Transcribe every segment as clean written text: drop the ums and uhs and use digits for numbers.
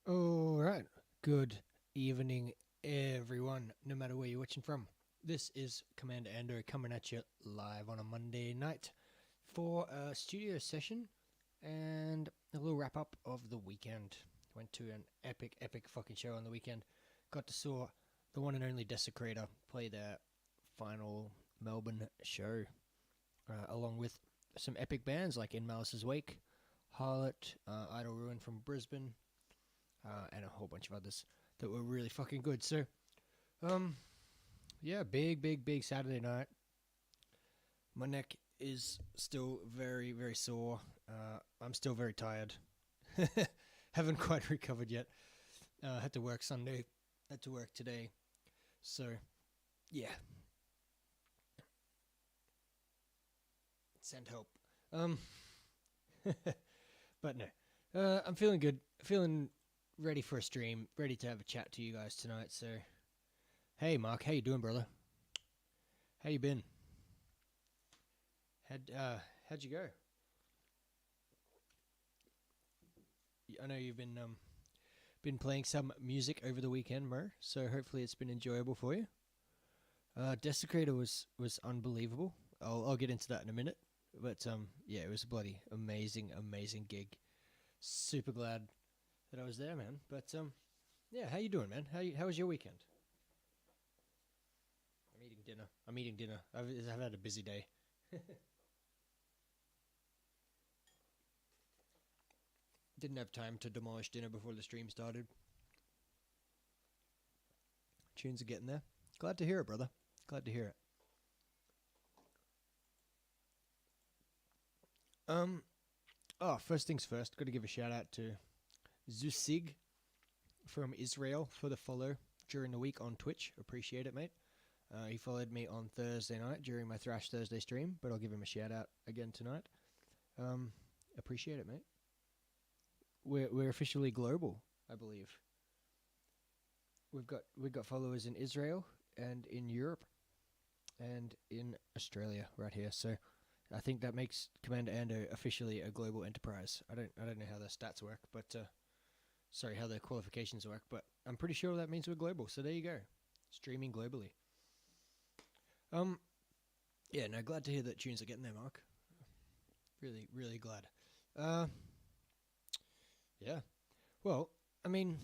All right. Good evening, everyone, no matter where you're watching from. This is Commander Ando coming at you live on a Monday night for a studio session and a little wrap up of the weekend. Went to an epic fucking show on the weekend. Got to saw the one and only Desecrator play their final Melbourne show, along with some epic bands like In Malice's Wake, Harlot, Idle Ruin from Brisbane, and a whole bunch of others that were really fucking good. So, yeah, big Saturday night. My neck is still very, very sore. I'm still very tired. Haven't quite recovered yet. Had to work Sunday had to work today, so yeah, send help. Um, but no, I'm feeling good. Feeling ready for a stream. Ready to have a chat to you guys tonight. So, hey, Mark, how you doing, brother? How you been? How'd you go? I know you've been playing some music over the weekend, Mo. So hopefully it's been enjoyable for you. Desecrator was unbelievable. I'll get into that in a minute. But yeah, it was a bloody amazing gig. Super glad that I was there, man. But yeah, how you doing, man? How was your weekend? I'm eating dinner. I've had a busy day. Didn't have time to demolish dinner before the stream started. Tunes are getting there. Glad to hear it, brother. Glad to hear it. Um. Oh, first things first. Got to give a shout out to Zusig from Israel for the follow during the week on Twitch. Appreciate it, mate. He followed me on Thursday night during my Thrash Thursday stream, but I'll give him a shout out again tonight. Appreciate it, mate. We're officially global, I believe. We've got followers in Israel and in Europe and in Australia right here. So I think that makes Commander Ando officially a global enterprise. I don't know how the stats work, but sorry, how the qualifications work, but I'm pretty sure that means we're global. So there you go, streaming globally. Yeah, no, glad to hear that tunes are getting there, Mark. Really glad. Yeah. Well, I mean,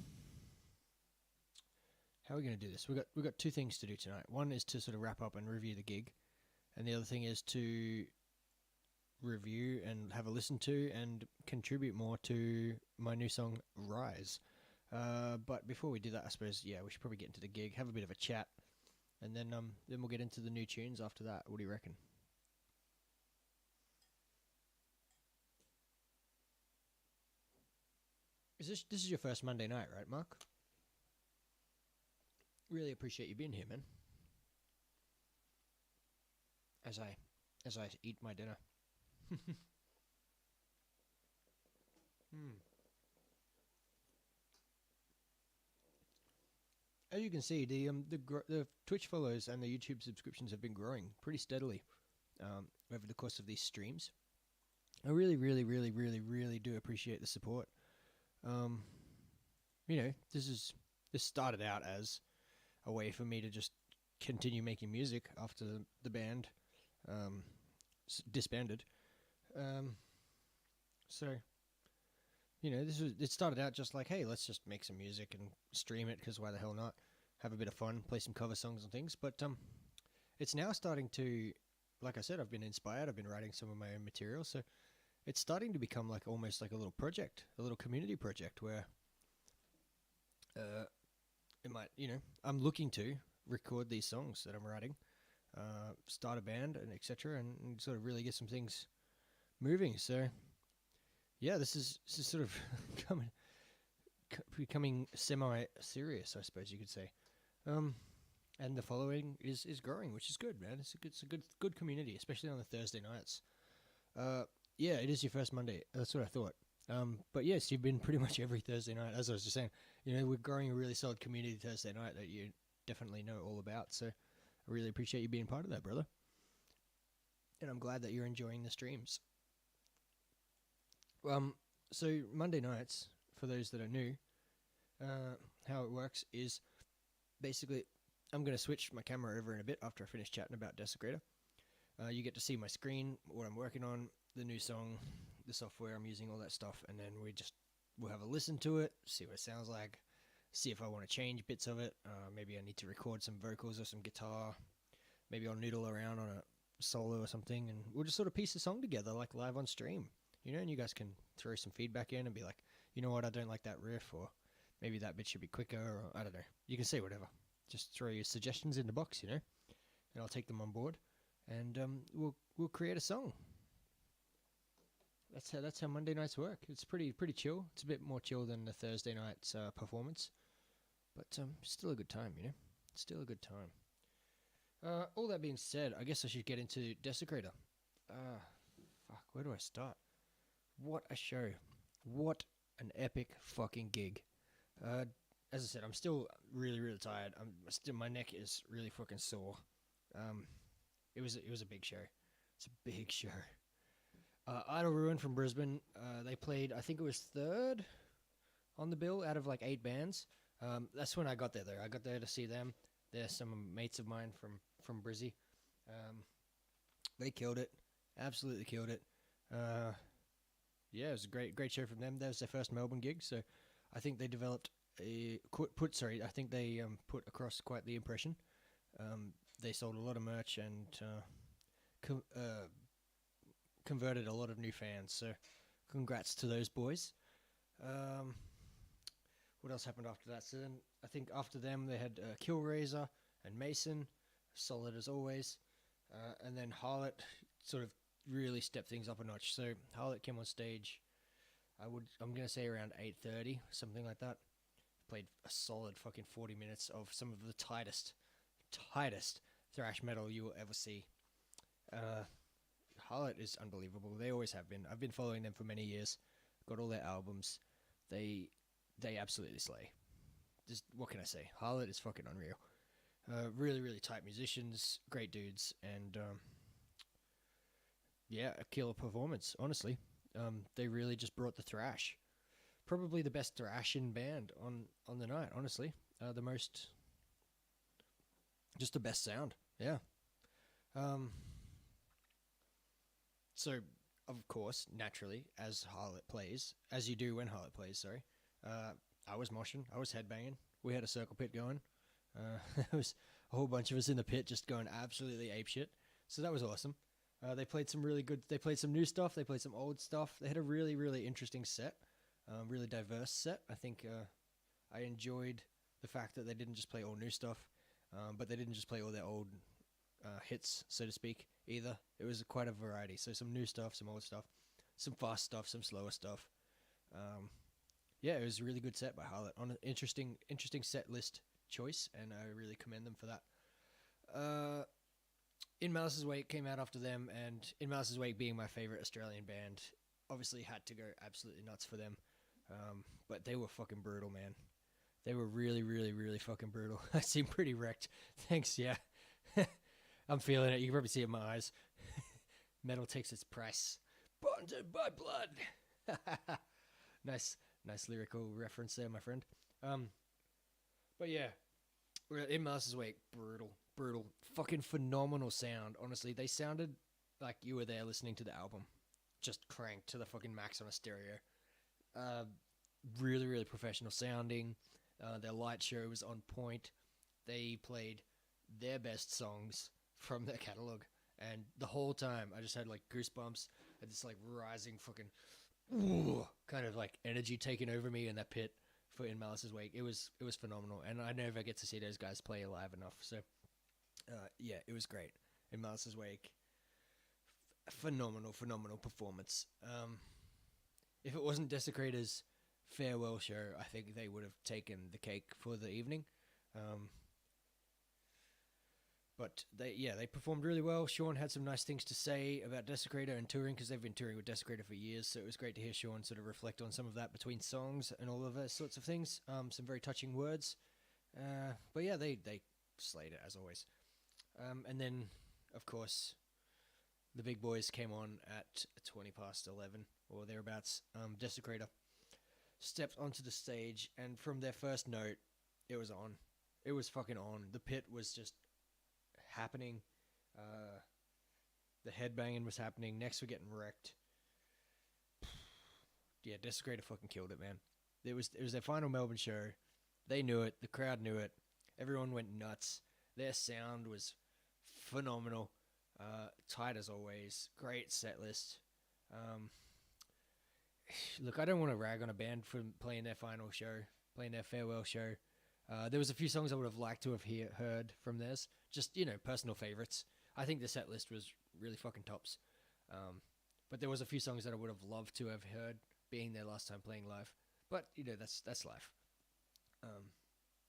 how are we going to do this? We got two things to do tonight. One is to sort of wrap up and review the gig, and the other thing is to review and have a listen to and contribute more to my new song Rise. But before we do that, I suppose we should probably get into the gig, have a bit of a chat, and then we'll get into the new tunes after that. What do you reckon? This is your first Monday night, right, Mark? Really appreciate you being here, man. As I eat my dinner. Hmm. As you can see, the Twitch follows and the YouTube subscriptions have been growing pretty steadily over the course of these streams. I really do appreciate the support. Um, this started out as a way for me to just continue making music after the band um, disbanded. Um, so it started out just like, hey, let's just make some music and stream it because why the hell not? Have a bit of fun, play some cover songs and things. But it's now starting to, like I said, I've been inspired. I've been writing some of my own material, so it's starting to become like almost like a little project, a little community project where it might, I'm looking to record these songs that I'm writing, start a band and etc., and sort of really get some things moving. So yeah, this is sort of becoming semi-serious, I suppose you could say. And the following is growing, which is good, man. It's a good community, especially on the Thursday nights. Yeah, it is your first Monday. That's what I thought. But yes, you've been pretty much every Thursday night. As I was just saying, we're growing a really solid community Thursday night that you definitely know all about. So I really appreciate you being part of that, brother. And I'm glad that you're enjoying the streams. So Monday nights, for those that are new, how it works is basically I'm going to switch my camera over in a bit after I finish chatting about Desecrator. You get to see my screen, what I'm working on, the new song, the software I'm using, all that stuff, and then we'll have a listen to it, see what it sounds like, see if I want to change bits of it. Maybe I need to record some vocals or some guitar. Maybe I'll noodle around on a solo or something, and we'll just sort of piece the song together like live on stream. And you guys can throw some feedback in and be like, you know what, I don't like that riff, or maybe that bit should be quicker, or I don't know. You can say whatever. Just throw your suggestions in the box, and I'll take them on board, and we'll create a song. That's how Monday nights work. It's pretty chill. It's a bit more chill than the Thursday night's performance. But still a good time, you know? Still a good time. All that being said, I guess I should get into Desecrator. Fuck, where do I start? What a show. What an epic fucking gig. Uh, as I said, I'm still really, really tired. My neck is really fucking sore. Um, it was a big show. It's a big show. Idle Ruin from Brisbane. They played, I think it was third on the bill out of like 8 bands. That's when I got there though. I got there to see them. They're some mates of mine from Brizzy. They killed it. Absolutely killed it. Yeah, it was a great show from them. That was their first Melbourne gig, so I think they developed I think they put across quite the impression. They sold a lot of merch and converted a lot of new fans. So, congrats to those boys. What else happened after that? So then I think after them they had Killraiser and Mason, solid as always, and then Harlot sort of really stepped things up a notch. So Harlot came on stage. I'm gonna say around 8:30, something like that. Played a solid fucking 40 minutes of some of the tightest thrash metal you will ever see. Harlot is unbelievable. They always have been. I've been following them for many years. Got all their albums. They absolutely slay. Just what can I say? Harlot is fucking unreal. Really, really tight musicians, great dudes, and yeah, a killer performance. Honestly, they really just brought the thrash. Probably the best thrashing band on the night. Honestly, just the best sound. Yeah. So, of course, naturally, as you do when Harlot plays, sorry, I was moshing, I was headbanging. We had a circle pit going. There was a whole bunch of us in the pit just going absolutely apeshit. So that was awesome. They played some new stuff, they played some old stuff. They had a really, really interesting set, really diverse set. I think I enjoyed the fact that they didn't just play all new stuff, but they didn't just play all their old hits, so to speak, either. It was quite a variety. So some new stuff, some old stuff, some fast stuff, some slower stuff. Yeah, it was a really good set by Harlot on an interesting set list choice, and I really commend them for that. In Malice's Wake came out after them, and In Malice's Wake being my favorite Australian band, obviously had to go absolutely nuts for them. But they were fucking brutal, man. They were really, really, really fucking brutal. I seem pretty wrecked. Thanks, yeah. I'm feeling it. You can probably see it in my eyes. Metal takes its price. Bonded by blood. Nice lyrical reference there, my friend. But yeah, In Malice's Wake, brutal, fucking phenomenal sound. Honestly, they sounded like you were there listening to the album, just cranked to the fucking max on a stereo. Really, really professional sounding. Their light show was on point. They played their best songs from their catalog, and the whole time I just had like goosebumps and this like rising fucking kind of like energy taking over me in that pit for In Malice's Wake. It was phenomenal, and I never get to see those guys play live enough. So yeah, it was great. In Malice's Wake, phenomenal performance. If it wasn't Desecrator's farewell show, I think they would have taken the cake for the evening. But they performed really well. Sean had some nice things to say about Desecrator and touring, because they've been touring with Desecrator for years, so it was great to hear Sean sort of reflect on some of that between songs and all of those sorts of things. Some very touching words. But yeah, they slayed it as always. And then, of course, the big boys came on at 20 past 11 or thereabouts. Desecrator stepped onto the stage, and from their first note, it was on. It was fucking on. The pit was just happening. The headbanging was happening. Necks were getting wrecked. Yeah, Desecrator fucking killed it, man. It was their final Melbourne show. They knew it. The crowd knew it. Everyone went nuts. Their sound was phenomenal. Tight as always. Great set list. Look, I don't want to rag on a band for playing their final show, playing their farewell show. There was a few songs I would have liked to have heard from theirs. Just, personal favorites. I think the set list was really fucking tops. But there was a few songs that I would have loved to have heard being their last time playing live. But, that's life.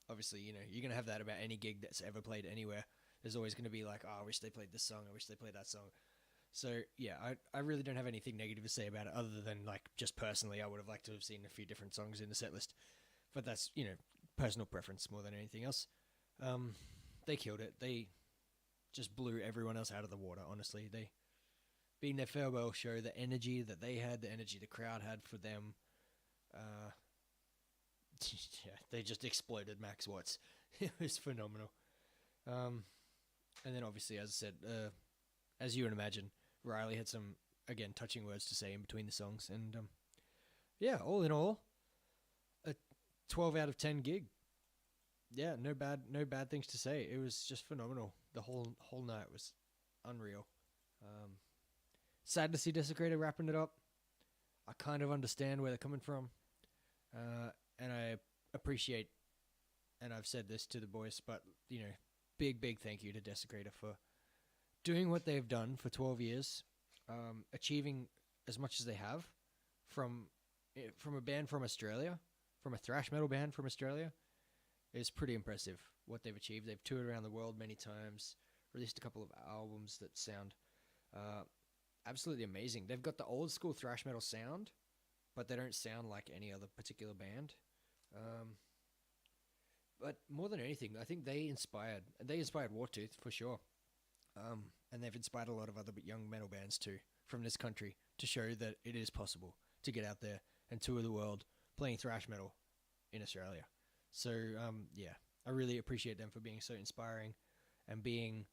obviously, you're going to have that about any gig that's ever played anywhere. There's always going to be like, oh, I wish they played this song. I wish they played that song. So, yeah, I really don't have anything negative to say about it other than, like, just personally, I would have liked to have seen a few different songs in the set list. But that's, personal preference more than anything else. They killed it. They just blew everyone else out of the water, honestly. They, being their farewell show, the energy that they had, the energy the crowd had for them, yeah, they just exploded Max Watts. It was phenomenal. And then obviously, as I said, as you would imagine, Riley had some, again, touching words to say in between the songs. And yeah, all in all, a 12 out of 10 gig. Yeah, no bad things to say. It was just phenomenal. The whole night was unreal. Sad to see Desecrator wrapping it up. I kind of understand where they're coming from. And I appreciate, and I've said this to the boys, but, big thank you to Desecrator for doing what they've done for 12 years, achieving as much as they have from a band from Australia, from a thrash metal band from Australia, is pretty impressive what they've achieved. They've toured around the world many times, released a couple of albums that sound absolutely amazing. They've got the old school thrash metal sound, but they don't sound like any other particular band. But more than anything, I think they inspired Wartooth for sure. And they've inspired a lot of other young metal bands too from this country to show that it is possible to get out there and tour the world playing thrash metal in Australia. So, yeah, I really appreciate them for being so inspiring and being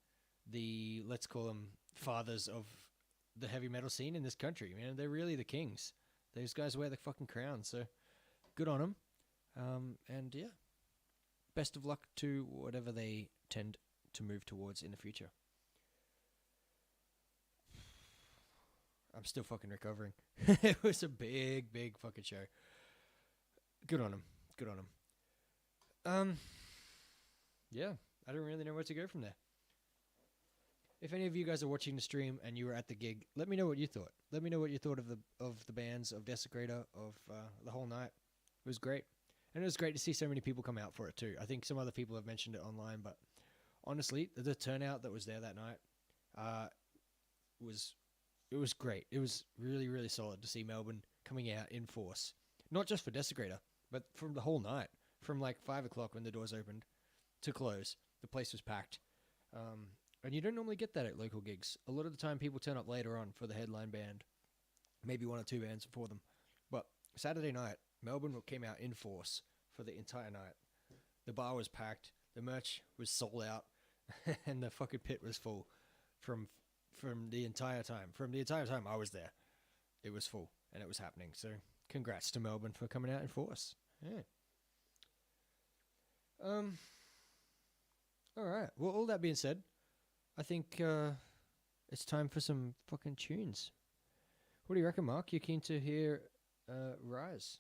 the, let's call them, fathers of the heavy metal scene in this country. Man, they're really the kings. Those guys wear the fucking crown, so good on them. And yeah, best of luck to whatever they tend to move towards in the future. I'm still fucking recovering. It was a big fucking show. Good on them. Yeah, I don't really know where to go from there. If any of you guys are watching the stream and you were at the gig, let me know what you thought. Let me know what you thought of the bands, of Desecrator, of the whole night. It was great. And it was great to see so many people come out for it too. I think some other people have mentioned it online, but honestly, the turnout that was there that night was great. It was really solid to see Melbourne coming out in force. Not just for Desecrator, but from the whole night. From like 5 o'clock when the doors opened to close, the place was packed. And you don't normally get that at local gigs. A lot of the time people turn up later on for the headline band. Maybe one or two bands before them. But Saturday night, Melbourne came out in force for the entire night. The bar was packed. The merch was sold out. And the fucking pit was full from the entire time. From the entire time I was there, it was full and it was happening. So congrats to Melbourne for coming out in force. Yeah. All right. Well, all that being said, I think it's time for some fucking tunes. What do you reckon, Mark? You keen to hear Rise?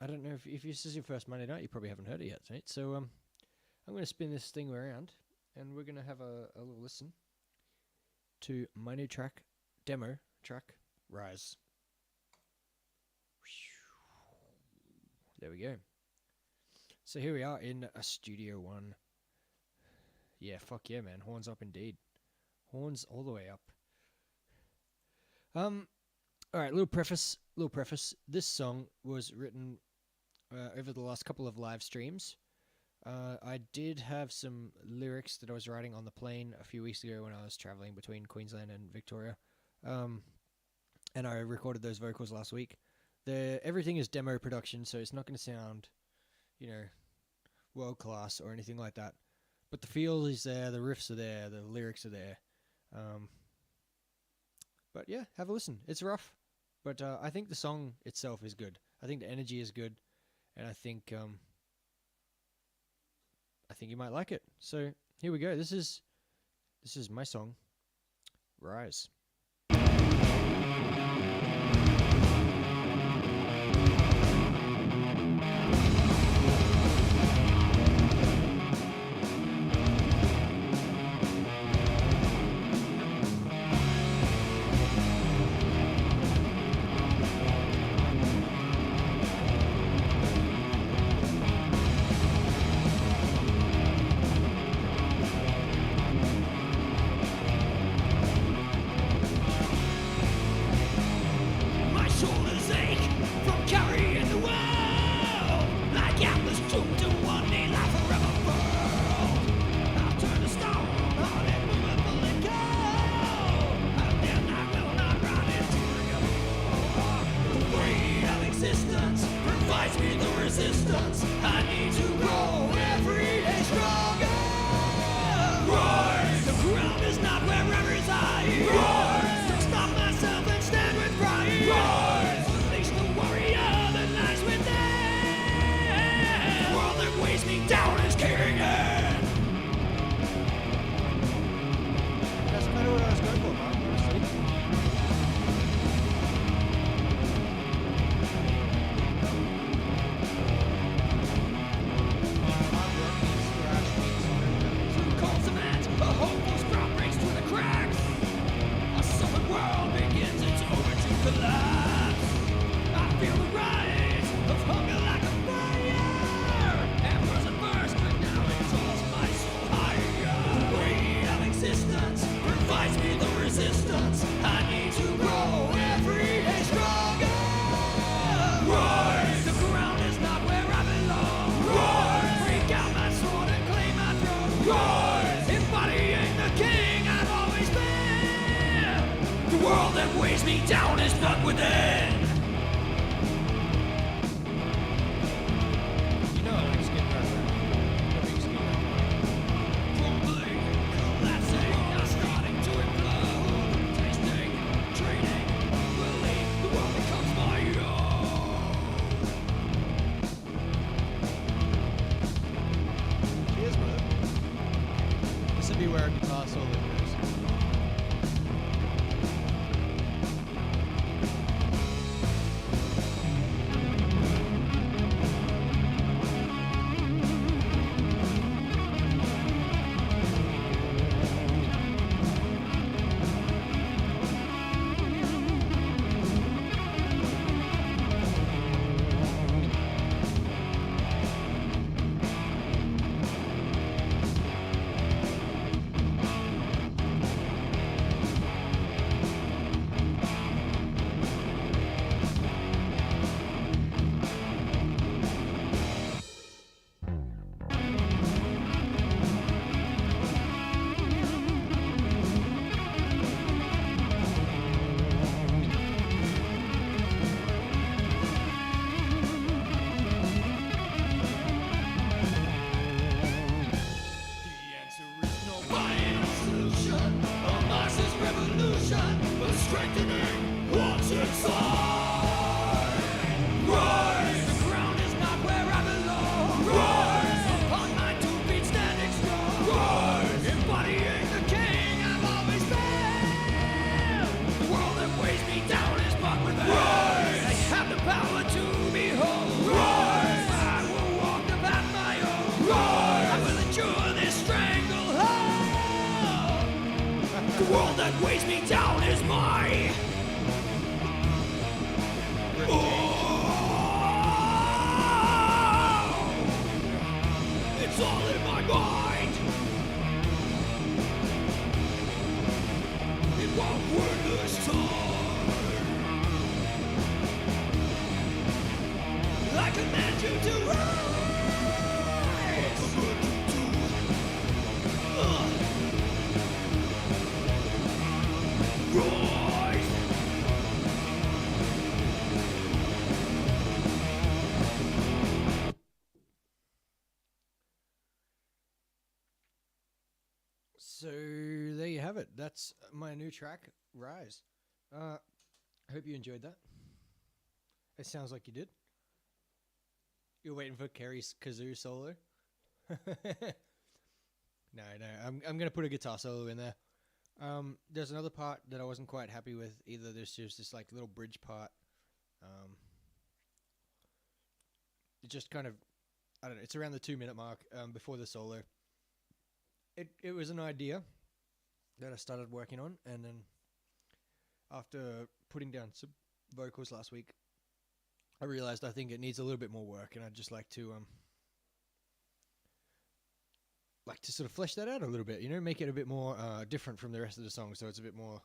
I don't know if this is your first Monday night. You probably haven't heard it yet, right? So I'm going to spin this thing around, and we're going to have a little listen to my new demo track, Rise. There we go. So here we are in a Studio One. Yeah, fuck yeah, man. Horns up indeed. Horns all the way up. Alright, little preface. This song was written over the last couple of live streams. I did have some lyrics that I was writing on the plane a few weeks ago when I was traveling between Queensland and Victoria. And I recorded those vocals last week. Everything is demo production, so it's not going to sound, world class or anything like that. But the feel is there, the riffs are there, the lyrics are there. But yeah, have a listen. It's rough, but I think the song itself is good. I think the energy is good, and I think you might like it. So here we go. This is my song, Rise. existence provides me the resistance I need to grow every day stronger. Rise! The ground is not where I reside. Rise! Don't stop myself and stand with pride. Rise! Unleash the warrior that lies within. The world that weighs me down is kicking in. That's kind of what I was going for, Mark, honestly. Through cold cement, a hopeful sprout breaks through the cracks. A sullen world begins its over to collapse. I feel the rise of hunger like a fire. At first and first, but now it draws my soul higher. The weight of existence provides me the resistance I need to grow every day stronger. Rise! The ground is not where I belong. Rise! Break out my sword and claim my throne. Rise! Embodying the king I've always been. The world that weighs me down is not within. You know I like skin reference. Crumbling, collapsing, now starting to implode. Tasting, trading, believe the world becomes my own. Cheers, brother. This would be where a guitar solo goes. The answer is no final solution. A massive revolution, a strengthening what's inside. Rise! The ground is not where I belong. Rise! Upon my 2 feet standing strong. Rise! Embodying the king I've always been. The world that weighs me down is but within. Rise! I have the power to behold. Rise! I will walk the path my own. Rise! I will endure this stranglehold. The world that weighs me down is my. Oh, it's all in my mind. It won't work this time. I command you to rise. Rise. So there you have it. That's my new track, Rise. I hope you enjoyed that. It sounds like you did. You're waiting for Kerry's kazoo solo? No, I'm gonna put a guitar solo in there. There's another part that I wasn't quite happy with either. There's just this like little bridge part. It just kind of, I don't know. It's around the 2-minute mark before the solo. It was an idea that I started working on, and then after putting down some vocals last week, I realized I think it needs a little bit more work, and I'd just like to sort of flesh that out a little bit, you know, make it a bit more different from the rest of the song, so it's a bit more,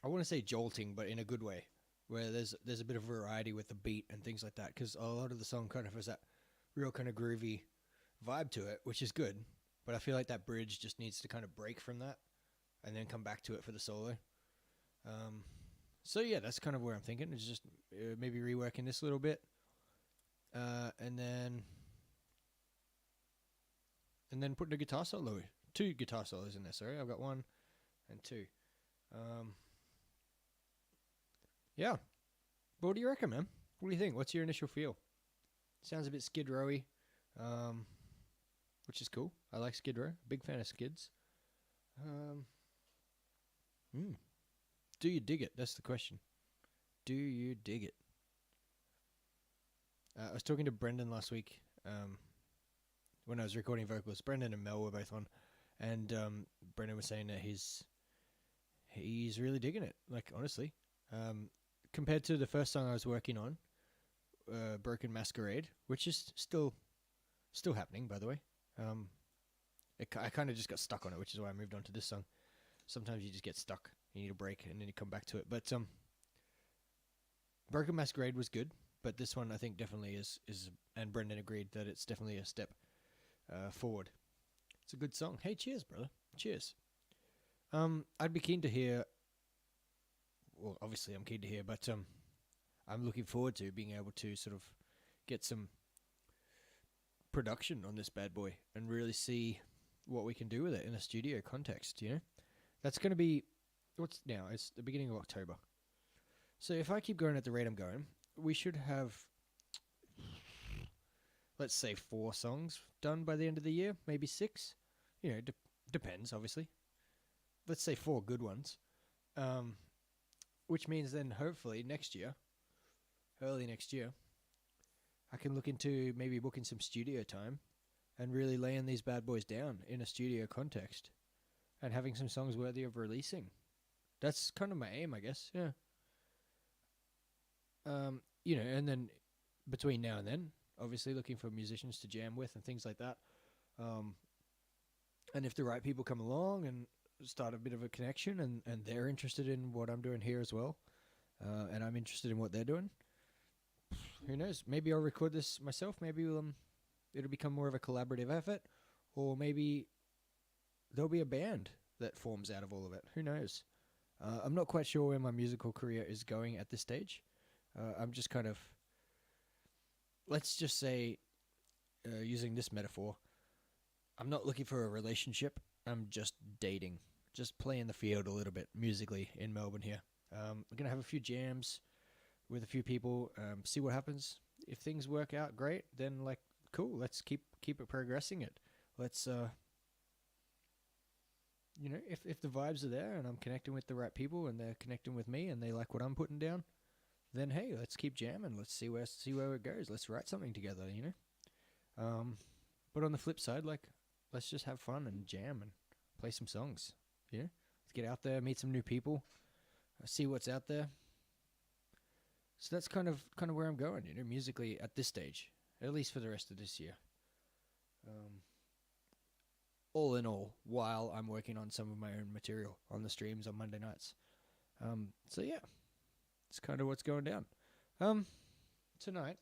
I want to say jolting, but in a good way, where there's a bit of variety with the beat and things like that, because a lot of the song kind of has that real kind of groovy vibe to it, which is good, but I feel like that bridge just needs to kind of break from that and then come back to it for the solo. So yeah, that's kind of where I'm thinking. It's just maybe reworking this a little bit, and then putting a guitar solo, 2 guitar solos in there. Sorry, I've got 1 and 2. Um, yeah. But what do you reckon, man? What do you think? What's your initial feel? Sounds a bit Skid Rowy, which is cool. I like Skid Row. Big fan of Skids. Do you dig it? That's the question. Do you dig it? I was talking to Brendan last week when I was recording vocals. Brendan and Mel were both on, and Brendan was saying that he's really digging it. Like, honestly, compared to the first song I was working on, Broken Masquerade, which is still happening, by the way. I kind of just got stuck on it, which is why I moved on to this song. Sometimes you just get stuck. You need a break, and then you come back to it. But Broken Masquerade was good, but this one I think definitely is, and Brendan agreed that it's definitely a step forward. It's a good song. Hey, cheers, brother. Cheers. I'd be keen to hear. Well, obviously I'm keen to hear, but I'm looking forward to being able to sort of get some production on this bad boy and really see what we can do with it in a studio context. You know, that's going to be what's now. It's the beginning of October. So if I keep going at the rate I'm going, we should have, let's say, 4 songs done by the end of the year, maybe 6. You know, depends, obviously. Let's say 4 good ones, which means then hopefully next year, early next year, I can look into maybe booking some studio time and really laying these bad boys down in a studio context and having some songs worthy of releasing. That's kind of my aim, I guess. Yeah. You know, and then between now and then, obviously looking for musicians to jam with and things like that. And if the right people come along and start a bit of a connection and they're interested in what I'm doing here as well, and I'm interested in what they're doing, who knows? Maybe I'll record this myself. Maybe it'll become more of a collaborative effort, or maybe there'll be a band that forms out of all of it. Who knows? I'm not quite sure where my musical career is going at this stage. I'm just kind of, let's just say, using this metaphor, I'm not looking for a relationship. I'm just dating, just playing the field a little bit musically in Melbourne here. We're going to have a few jams with a few people, see what happens. If things work out great, then like, cool, let's keep it progressing it. Let's, you know, if the vibes are there and I'm connecting with the right people and they're connecting with me and they like what I'm putting down, then hey, let's keep jamming. Let's see where it goes. Let's write something together, you know. But on the flip side, like, let's just have fun and jam and play some songs. You know, let's get out there, meet some new people, see what's out there. So that's kind of where I'm going, you know, musically at this stage, at least for the rest of this year. All in all, while I'm working on some of my own material on the streams on Monday nights. So yeah. It's kind of what's going down. Tonight,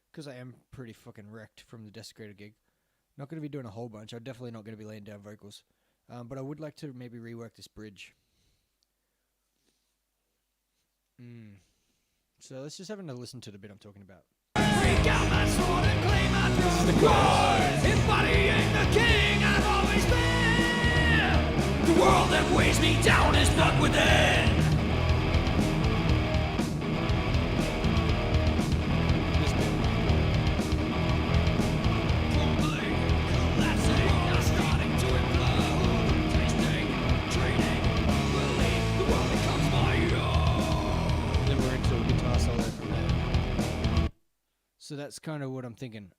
because I am pretty fucking wrecked from the Desecrator gig, not going to be doing a whole bunch. I'm definitely not going to be laying down vocals. But I would like to maybe rework this bridge. So let's just have a listen to the bit I'm talking about. Freak out my sword and claim my throne. The chorus, embodying the king I've always been. The world that weighs me down is not within. So that's kind of what I'm thinking.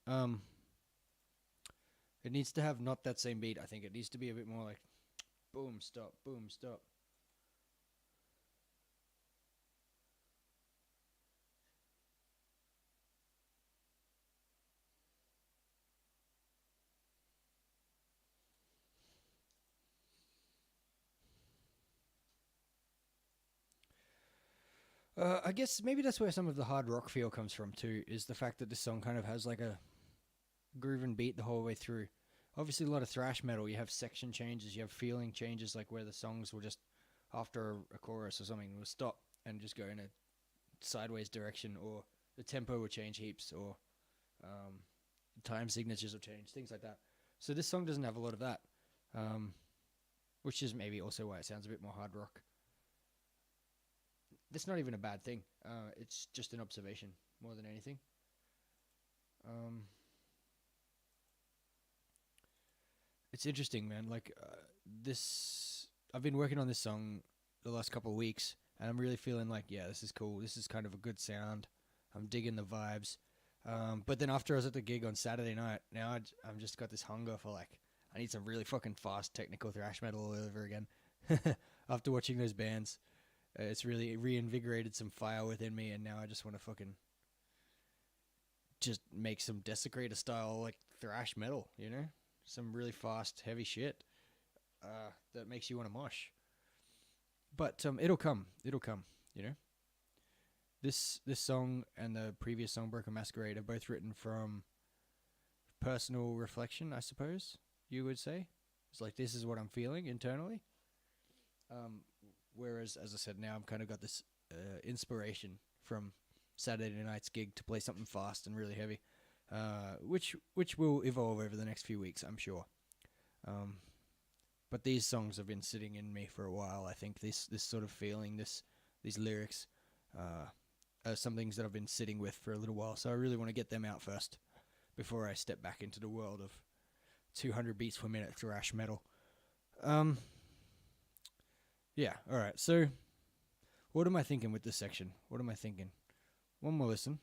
It needs to have not that same beat. I think it needs to be a bit more like boom, stop, boom, stop. I guess maybe that's where some of the hard rock feel comes from too, is the fact that this song kind of has like a groove and beat the whole way through. Obviously a lot of thrash metal, you have section changes, you have feeling changes, like where the songs will just after a chorus or something will stop and just go in a sideways direction, or the tempo will change heaps, or time signatures will change, things like that. So this song doesn't have a lot of that, which is maybe also why it sounds a bit more hard rock. That's not even a bad thing. It's just an observation more than anything. It's interesting, man. Like this, I've been working on this song the last couple of weeks, and I'm really feeling like, yeah, this is cool. This is kind of a good sound. I'm digging the vibes. But then after I was at the gig on Saturday night, now I've just got this hunger for like, I need some really fucking fast technical thrash metal all over again. After watching those bands, it's really reinvigorated some fire within me, and now I just want to fucking just make some Desecrator style like thrash metal, you know? Some really fast, heavy shit that makes you want to mosh. But it'll come, you know? This song and the previous song, Broken Masquerade, are both written from personal reflection, I suppose you would say. It's like, this is what I'm feeling internally. Whereas, as I said, now I've kind of got this inspiration from Saturday night's gig to play something fast and really heavy, which will evolve over the next few weeks, I'm sure. But these songs have been sitting in me for a while. I think this sort of feeling, these lyrics, are some things that I've been sitting with for a little while. So I really want to get them out first before I step back into the world of 200 beats per minute thrash metal. Yeah, all right. So, what am I thinking with this section? What am I thinking? One more listen.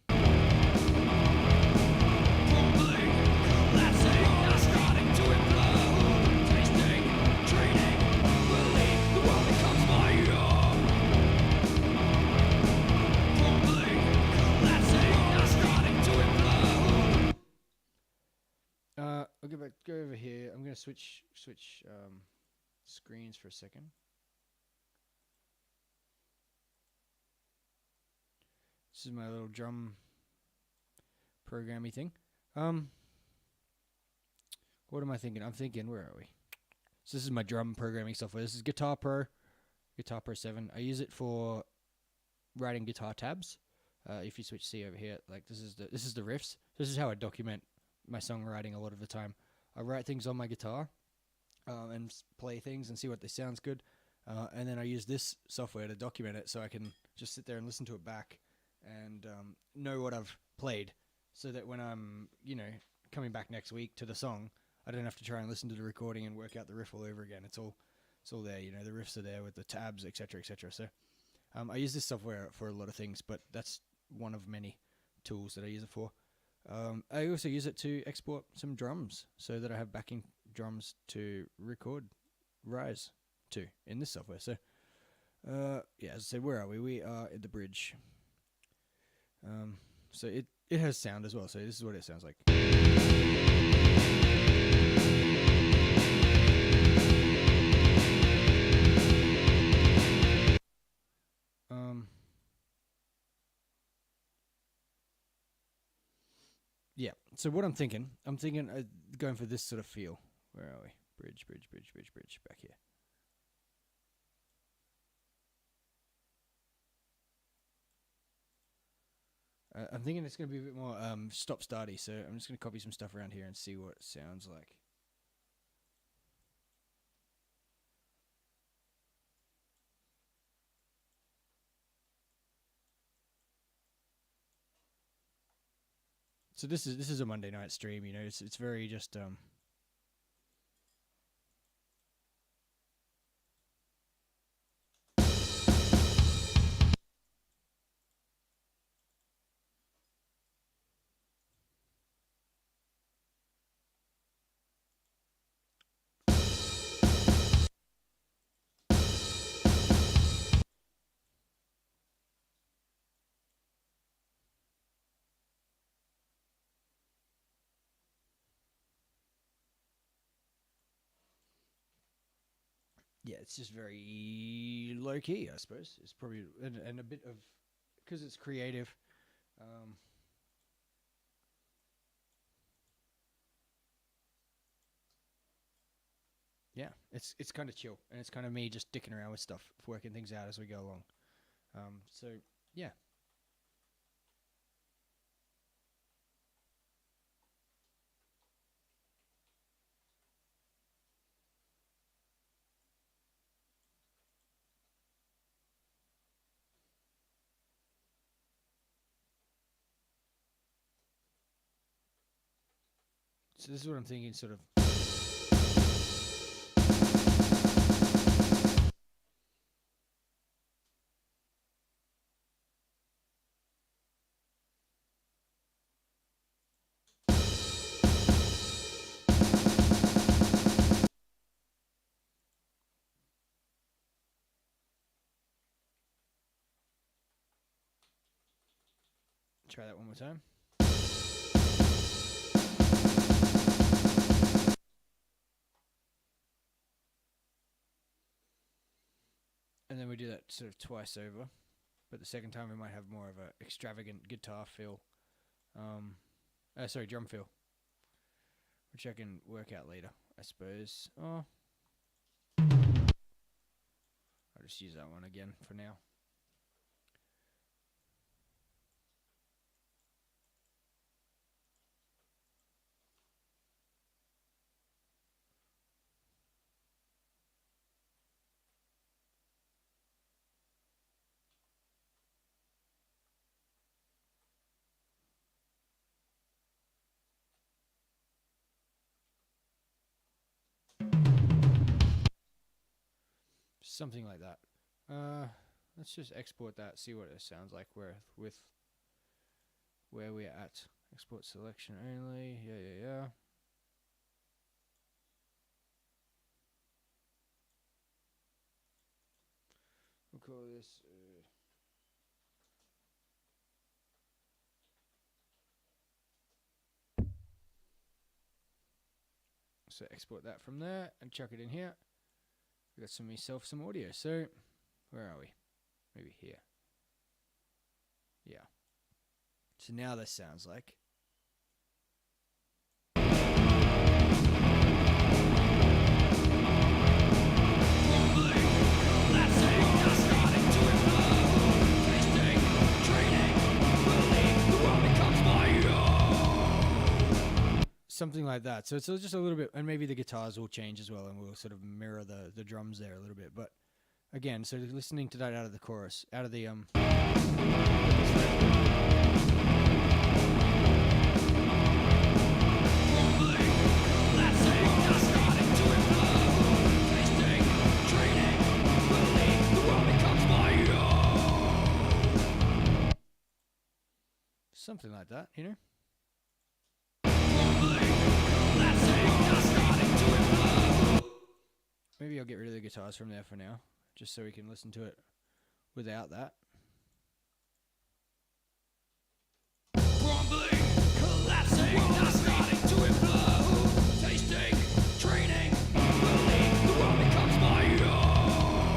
I'll go over here. I'm going to switch screens for a second. This is my little drum programmy thing. What am I thinking? I'm thinking, where are we? So this is my drum programming software. This is Guitar Pro 7. I use it for writing guitar tabs. If you switch C over here, like this is the riffs. This is how I document my songwriting a lot of the time. I write things on my guitar and play things and see what they sounds good. And then I use this software to document it so I can just sit there and listen to it back and know what I've played, so that when I'm, coming back next week to the song, I don't have to try and listen to the recording and work out the riff all over again. It's all there, the riffs are there with the tabs, etc., etc. So I use this software for a lot of things, but that's one of many tools that I use it for. I also use it to export some drums so that I have backing drums to record Rise to in this software. So as I said, where are we? We are at the bridge. So it has sound as well, so this is what it sounds like. Yeah, so what I'm thinking going for this sort of feel. Where are we? Bridge, back here. I'm thinking it's going to be a bit more stop-starty, so I'm just going to copy some stuff around here and see what it sounds like. So this is a Monday night stream, it's very just yeah, it's just very low key, I suppose. It's probably and a bit of, because it's creative. Yeah, It's kind of chill, and it's kind of me just dicking around with stuff, working things out as we go along. So yeah. So this is what I'm thinking, sort of. Try that one more time. And then we do that sort of twice over, but the second time we might have more of a extravagant guitar feel. Drum feel, which I can work out later, I suppose. Oh, I'll just use that one again for now. Something like that. Let's just export that, see what it sounds like where we're at. Export selection only. Yeah. We'll call this. So export that from there and chuck it in here. We got some audio. So where are we? Maybe here. Yeah. So now this sounds like. Something like that. So it's just a little bit, and maybe the guitars will change as well, and we'll sort of mirror the drums there a little bit. But again, so listening to that out of the chorus, out of the something like that, you know. Maybe I'll get rid of the guitars from there for now, just so we can listen to it without that. Crumbling, collapsing, not starting to implode. Tasting, training, believe the world becomes my own.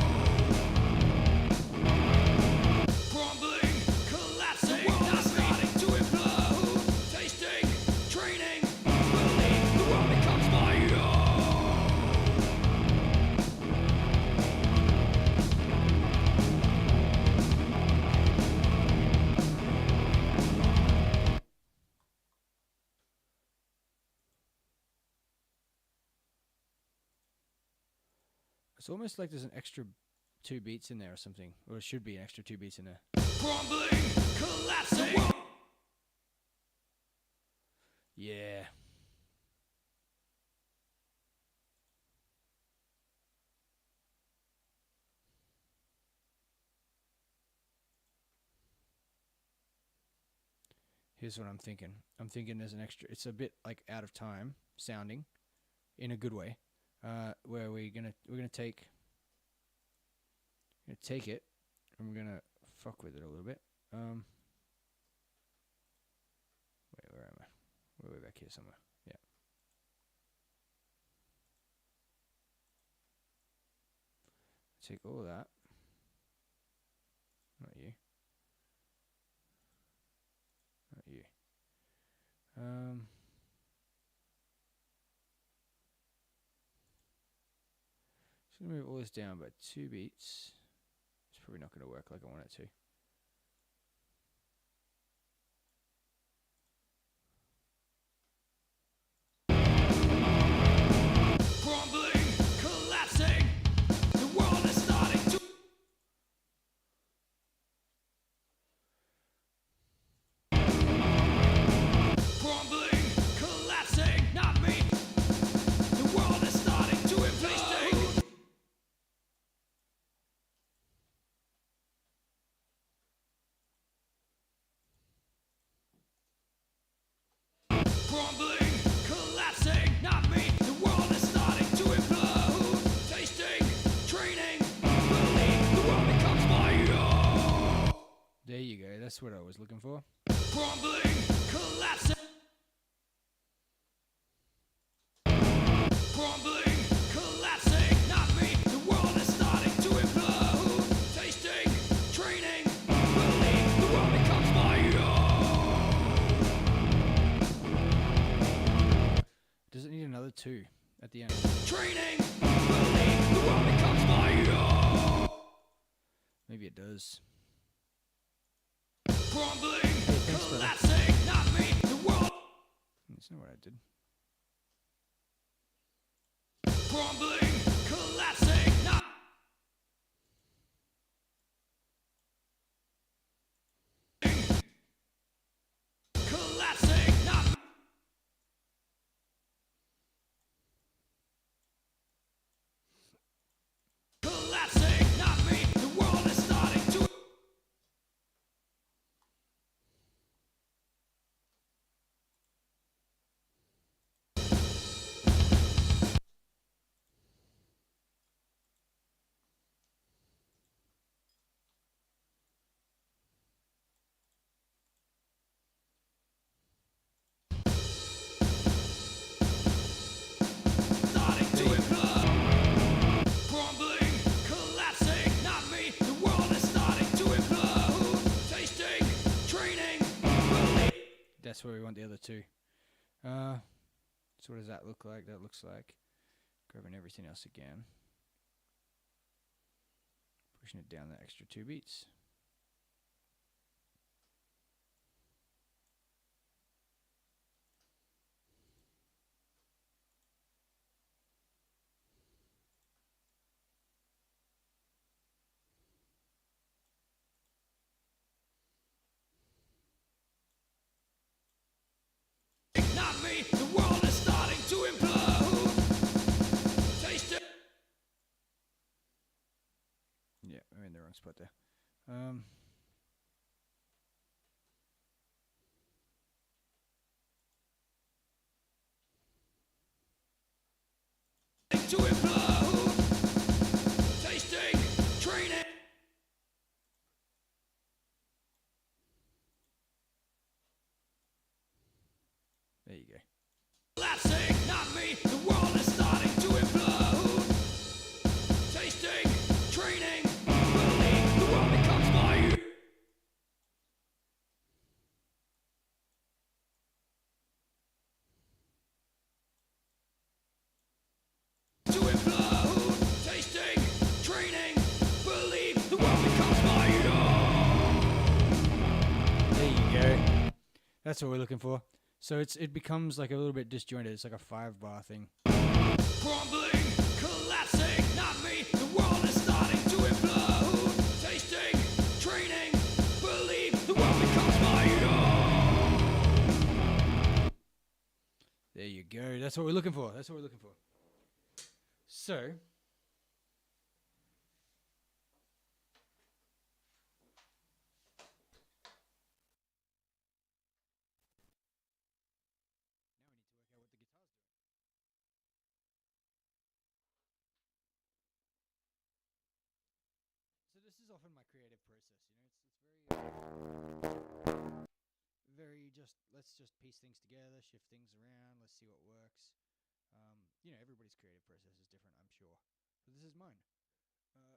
Crumbling, collapsing, not starting to implode. Tasting, training, believe the world becomes my own. It's almost like there's an extra 2 beats in there or something, or it should be an extra 2 beats in there. Crumbling, collapsing. Yeah. Here's what I'm thinking. I'm thinking there's an extra. It's a bit like out of time sounding, in a good way. Where we're gonna take it, and we're gonna fuck with it a little bit. Wait, where am I? We're way back here somewhere. Yeah. Take all of that. Not you. Not you. Just gonna move all this down by 2 beats. It's probably not gonna work like I want it to. Crumbling, collapsing, the world is starting to crumbling, collapsing, not me. The world is starting to implode. Crumbling, collapsing, not me. The world is starting to implode. Tasting, training, believe the world becomes my own. There you go. That's what I was looking for. Crumbling, collapsing. Crumbling, collapsing, not me. The world is starting to implode. Tasting, training, believe the world becomes my own. Does it need another 2 at the end? Training, believe the world becomes my own. Maybe it does. Crumbling, thanks, brother. collapsing, not me. The world. That's not what I did. Crumbling, collapsing, not. Collapsing, not. Collapsing, not me. The world is starting to. Starting to implode. Crumbling, collapsing, not me. The world is starting to implode. Tasting, training, believe. That's where we want the other 2. So what does that look like? That looks like grabbing everything else again. Pushing it down that extra 2 beats. Not me. The world is starting to implode. Tasting. Yeah, I'm in the wrong spot there. To implode. Tasting, training. There you go. Collapsing, not me. The world is starting to implode. Tasting, training, believe the world becomes my. To implode. Tasting, training, believe the world becomes my own. There you go. That's what we're looking for. So it becomes like a little bit disjointed. It's like a 5-bar thing. Crumbling, collapsing, not me. The world is starting to implode. Tasting, training, believe the world becomes my own. There you go. That's what we're looking for. That's what we're looking for. So now we need to work out what the guitar's doing. So this is often my creative process, you know. It's very just let's just piece things together, shift things around, let's see what works. You know, everybody's creative process is different, I'm sure, but this is mine.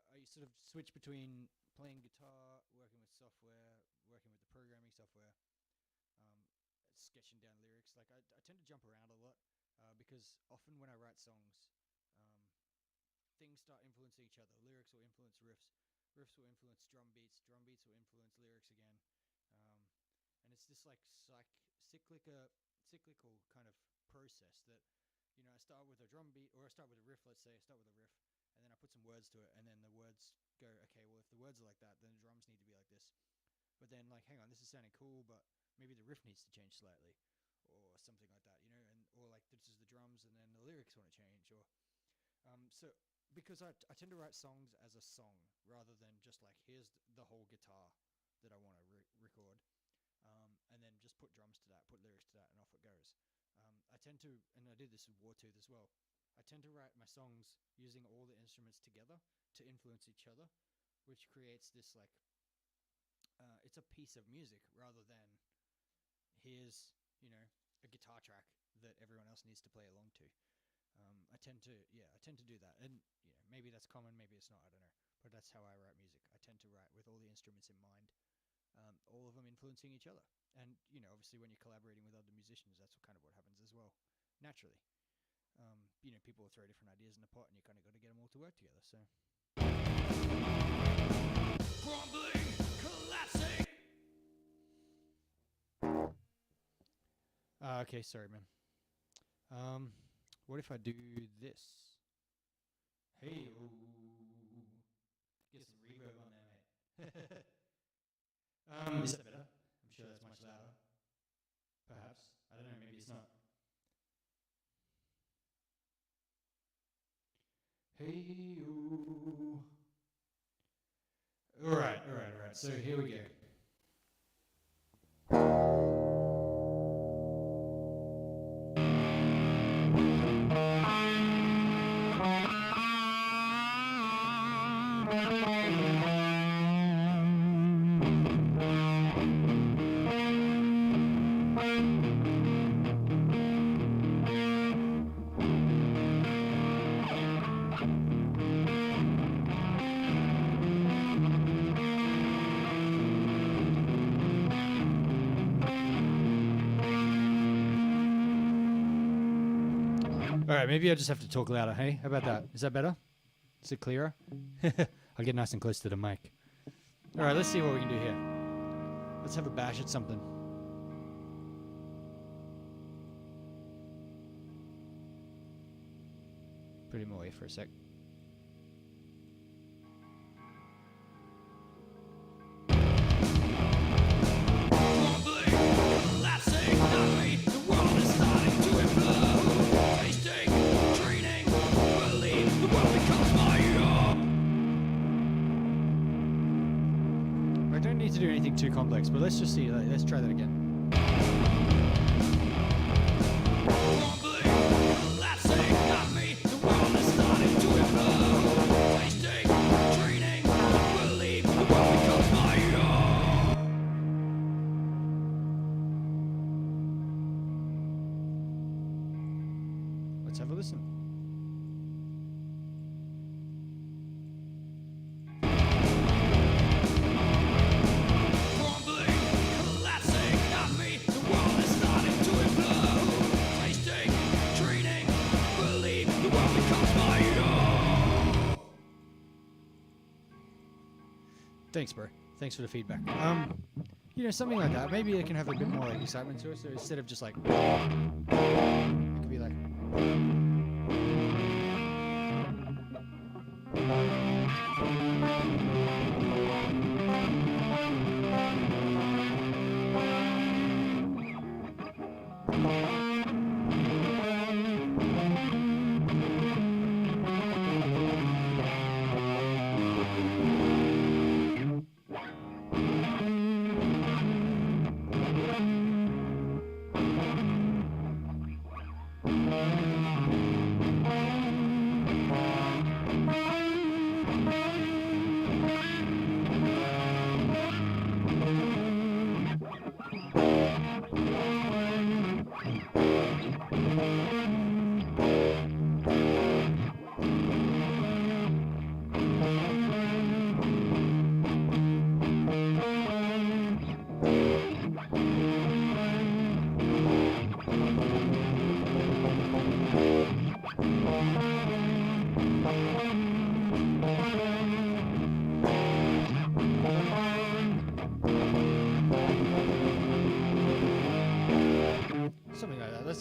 I sort of switch between playing guitar, working with software, working with the programming software, sketching down lyrics. Like I tend to jump around a lot because often when I write songs, um, things start influencing each other. Lyrics will influence riffs. Riffs will influence drum beats. Drum beats will influence lyrics again. And it's this like cyclical kind of process that, I start with a drum beat, or I start with a riff. Let's say I start with a riff, and then I put some words to it, and then the words go, okay, well, if the words are like that, then the drums need to be like this. But then, like, hang on, this is sounding cool, but maybe the riff needs to change slightly, or something like that, or like this is the drums, and then the lyrics want to change, or so because I tend to write songs as a song rather than just like here's the whole guitar that I want to record, and then just put drums to that, put lyrics to that, and off it goes. I tend to, and I did this with Wartooth as well. I tend to write my songs using all the instruments together to influence each other, which creates this like it's a piece of music rather than here's a guitar track that everyone else needs to play along to. I tend to do that, and maybe that's common, maybe it's not. I don't know, but that's how I write music. I tend to write with all the instruments in mind, all of them influencing each other. And obviously, when you're collaborating with other musicians, that's kind of what happens as well, naturally. People will throw different ideas in the pot, and you kind of got to get them all to work together. So. Crumbling, collapsing. Okay, sorry, man. What if I do this? Hey, get some reverb on there, mate. Is that better? I'm sure that's much louder. Perhaps. I don't know, maybe it's not. Hey, Alright. So here we go. Alright, maybe I just have to talk louder, hey? How about that? Is that better? Is it clearer? I'll get nice and close to the mic. Alright, let's see what we can do here. Let's have a bash at something. Put him away for a sec. To do anything too complex, but let's just see. Let's try that again. Let's have a listen. Thanks, bro. Thanks for the feedback. Something like that. Maybe it can have a bit more like excitement to it. So instead of just like, it could be like.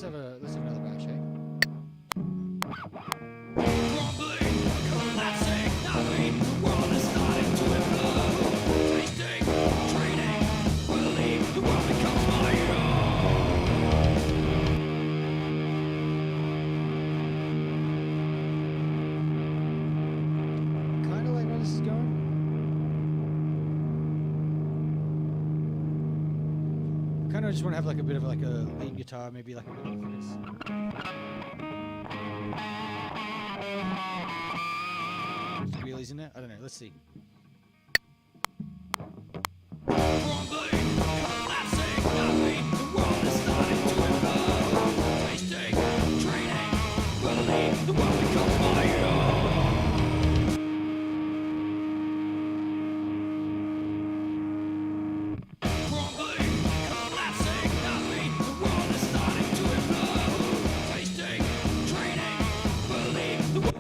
let's have another bash, eh? Crumbling, collapsing, nothing. The world is starting to implode. Tasting, training, believe the world becomes my own. Kind of like where this is going. Kind of just want to have like a bit of like a lead guitar, maybe like a bit of this. Wheelies in there? I don't know. Let's see. Crumbling, collapsing, nothing. The world is starting to implode. Tasting, training, believe the world becomes my own. Crumbling, collapsing, nothing. The world is starting to implode. Tasting, training, believe the world.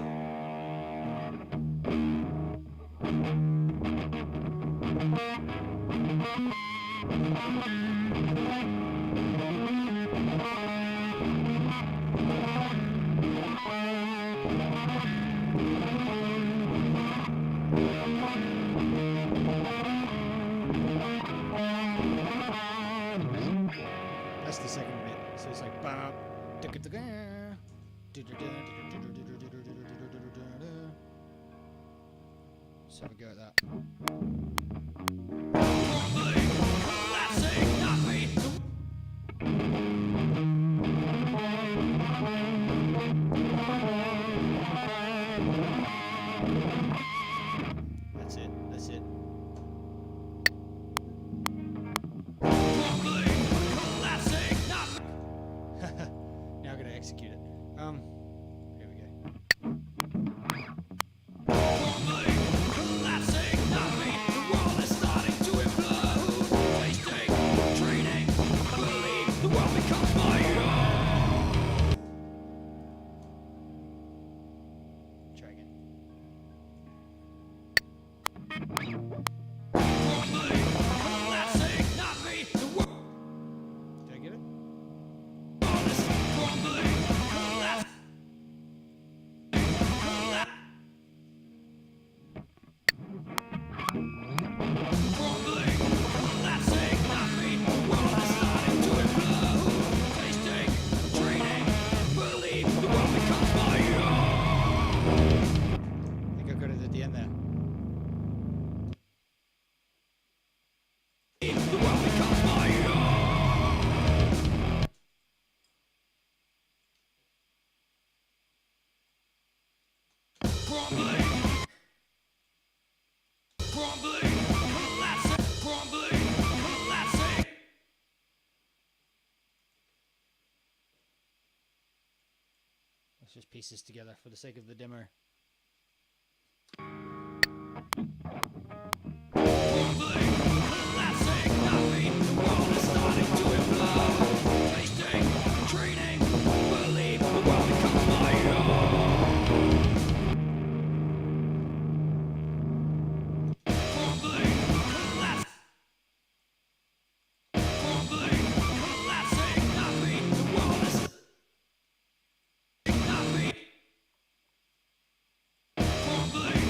That's the second bit. So it's like bam. Let's have a go at that. Crumbling, collapsing, nothing. That's it. That's it. Crumbling, collapsing, nothing. Now I'm gonna execute it. Here we go. Crumbling, collapsing, nothing. The world is starting to implode. Tasting, training, believe the world becomes my own. Try again. Crumbling, collapsing, nothing. The world Did I get it? is crumbling, collapsing. Crumbling, collapsing, nothing. The world is starting to implode. Tasting, training, believe the world becomes my own. I think I got it at the end there. The world becomes my own. Crumbling, crumbling, collapsing, crumbling, collapsing. Let's just piece this together for the sake of the demo. Crumbling, collapsing, nothing. The world is starting to implode. Tasting, training, believe the world becomes my own. Crumbling, collapsing. Crumbling, collapsing, nothing. The world is nothing. Crumbling,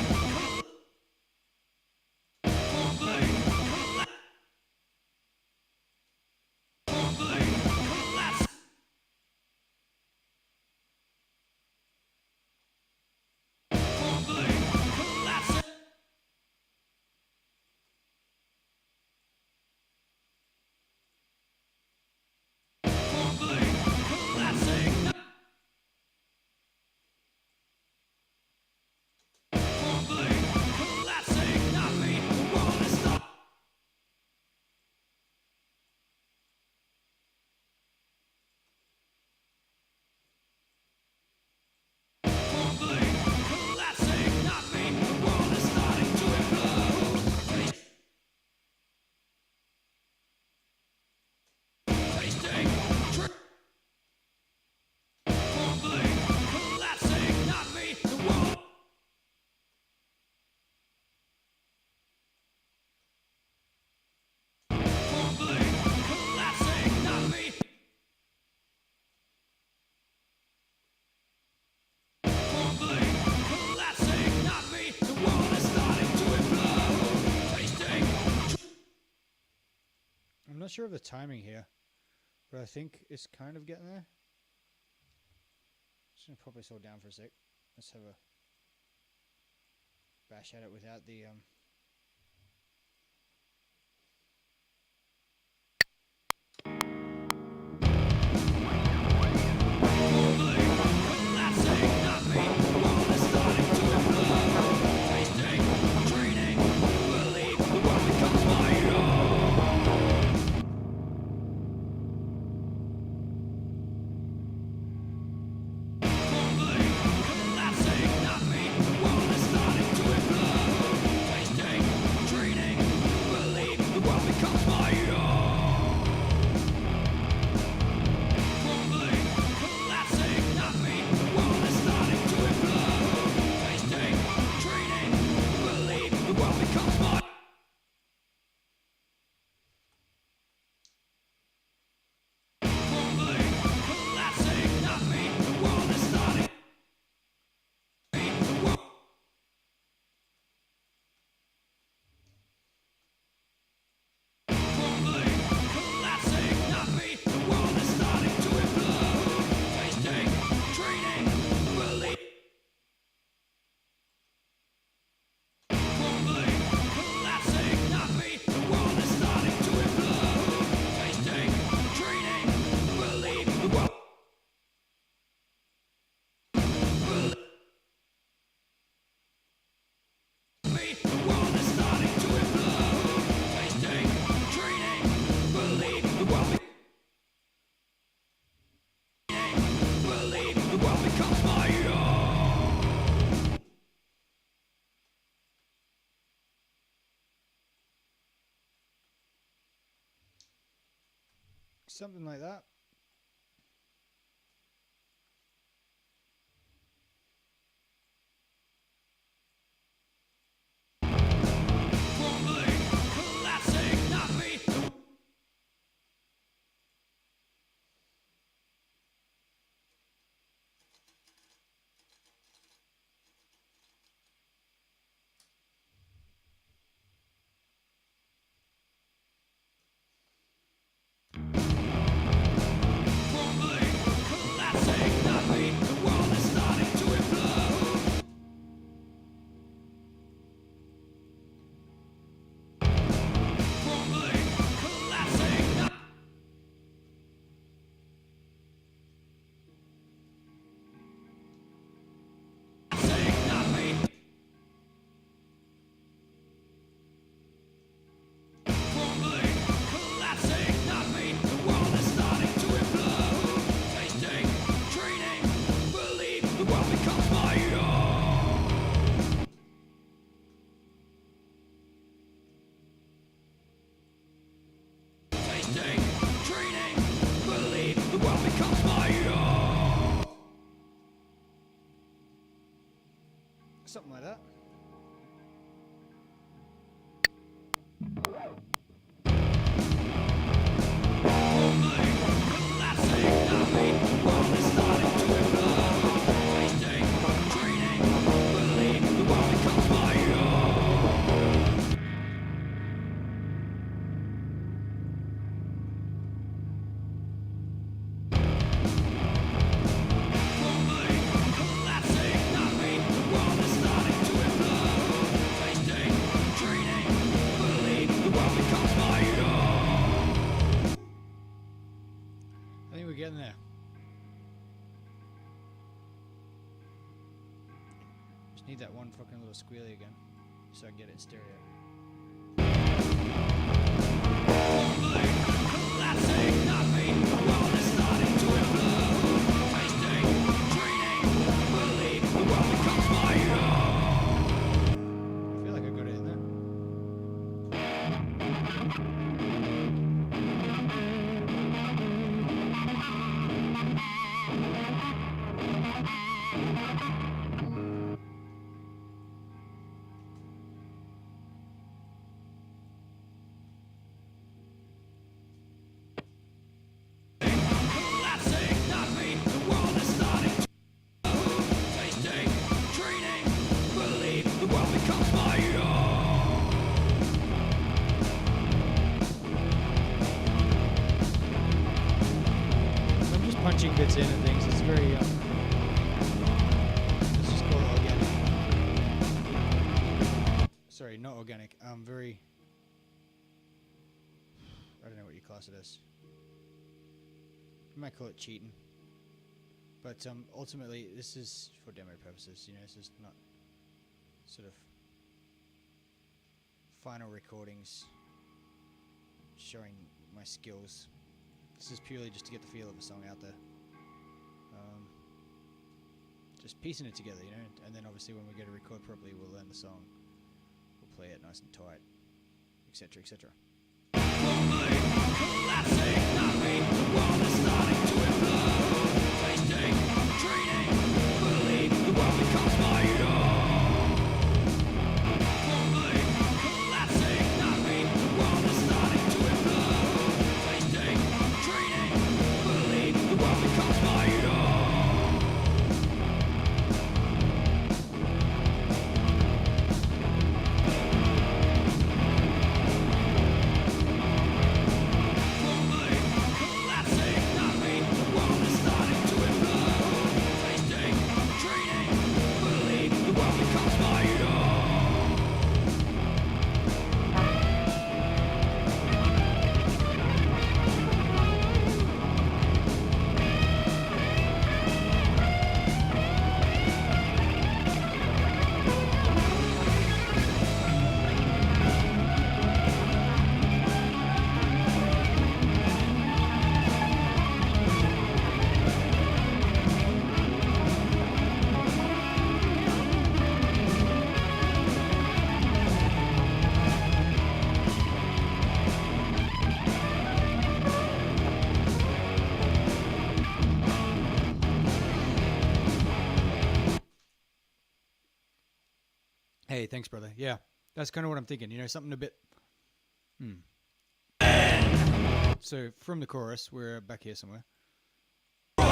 not sure of the timing here, but I think it's kind of getting there. Just gonna pop this all down for a sec. Let's have a bash at it without the something like that. Something like that. I think we're getting there. Just need that one fucking little squealy again, so I can get it in stereo. I feel like I got it in there. stitching bits in and things. It's very, let's just call it organic. Sorry, not organic. Very, I don't know what you class it as. You might call it cheating. But ultimately, this is for demo purposes. You know, this is not sort of final recordings showing my skills. This is purely just to get the feel of a song out there. Just piecing it together, you know, and then obviously when we go to record properly, we'll learn the song. We'll play it nice and tight, etc., etc. Hey, thanks, brother. Yeah, that's kind of what I'm thinking. You know, something a bit. So from the chorus, we're back here somewhere. The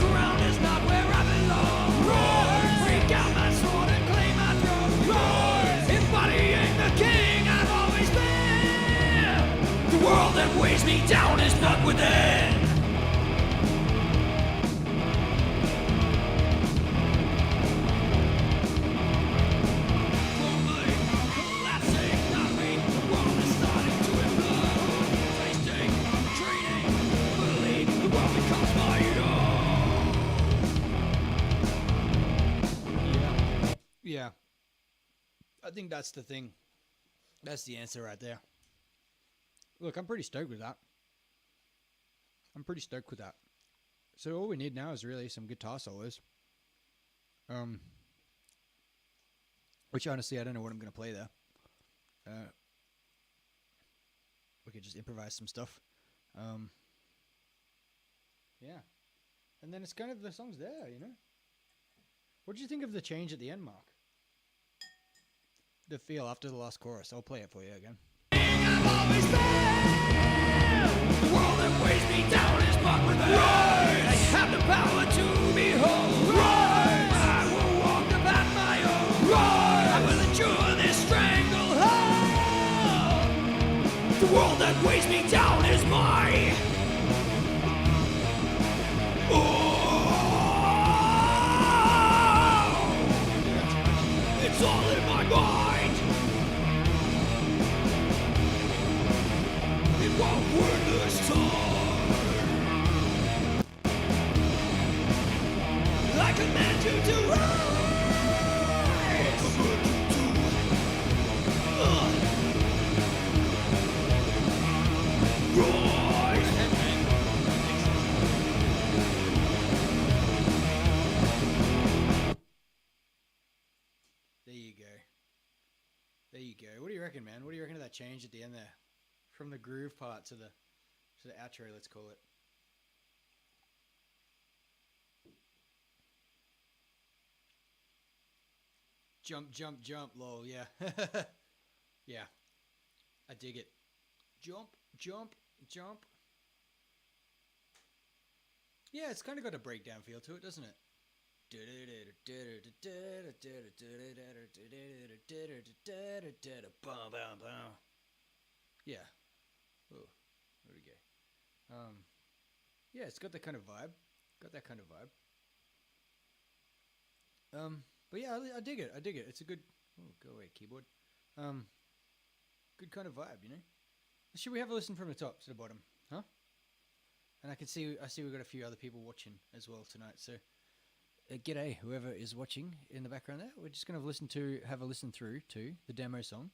ground is not where I belong. Rise. Break out my sword and claim my throne. Rise. Embodying the king I've always been. The world that weighs me down is not within. Yeah, I think that's the thing. That's the answer right there. Look, I'm pretty stoked with that. So all we need now is really some guitar solos. Which honestly, I don't know what I'm going to play there. We could just improvise some stuff. Yeah. And then it's kind of, the song's there, you know? What do you think of the change at the end, Mark? The feel after the last chorus. I'll play it for you again. I've always been. The world that weighs me down is but within. Rise. I have the power to behold. Rise. I will walk the path my own. Rise. I will endure this stranglehold. The world that weighs me down is mine. It's all in my mind. It won't work this time. I command you to rise. Rise. There you go. What do you reckon, man? What do you reckon of that change at the end there? From the groove part to the outro, let's call it. Jump, jump, jump, lol, yeah. Yeah. I dig it. Jump, jump, jump. Yeah, it's kind of got a breakdown feel to it, doesn't it? Yeah. Oh, where'd we go? Yeah, it's got that kind of vibe. But yeah, I dig it. It's a good. Oh, go away, keyboard. Good kind of vibe, you know. Should we have a listen from the top to the bottom, huh? And I see we've got a few other people watching as well tonight. So, g'day, whoever is watching in the background there. We're just gonna have a listen through to the demo song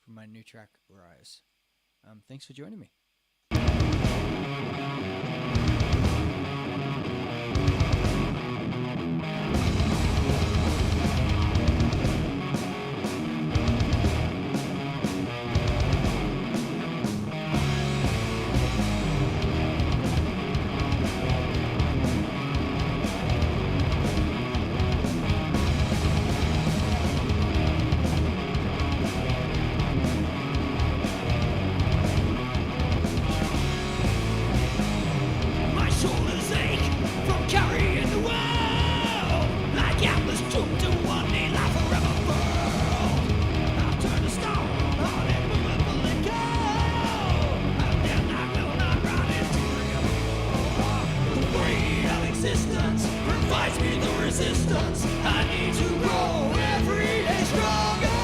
from my new track, Rise. Thanks for joining me. My shoulders ache from carrying the world like atlas doomed to one day life forever furled. I'll turn to stone, hard and movable and cold. And then I will not run into the weight of existence provides me the resistance I need to grow every day stronger.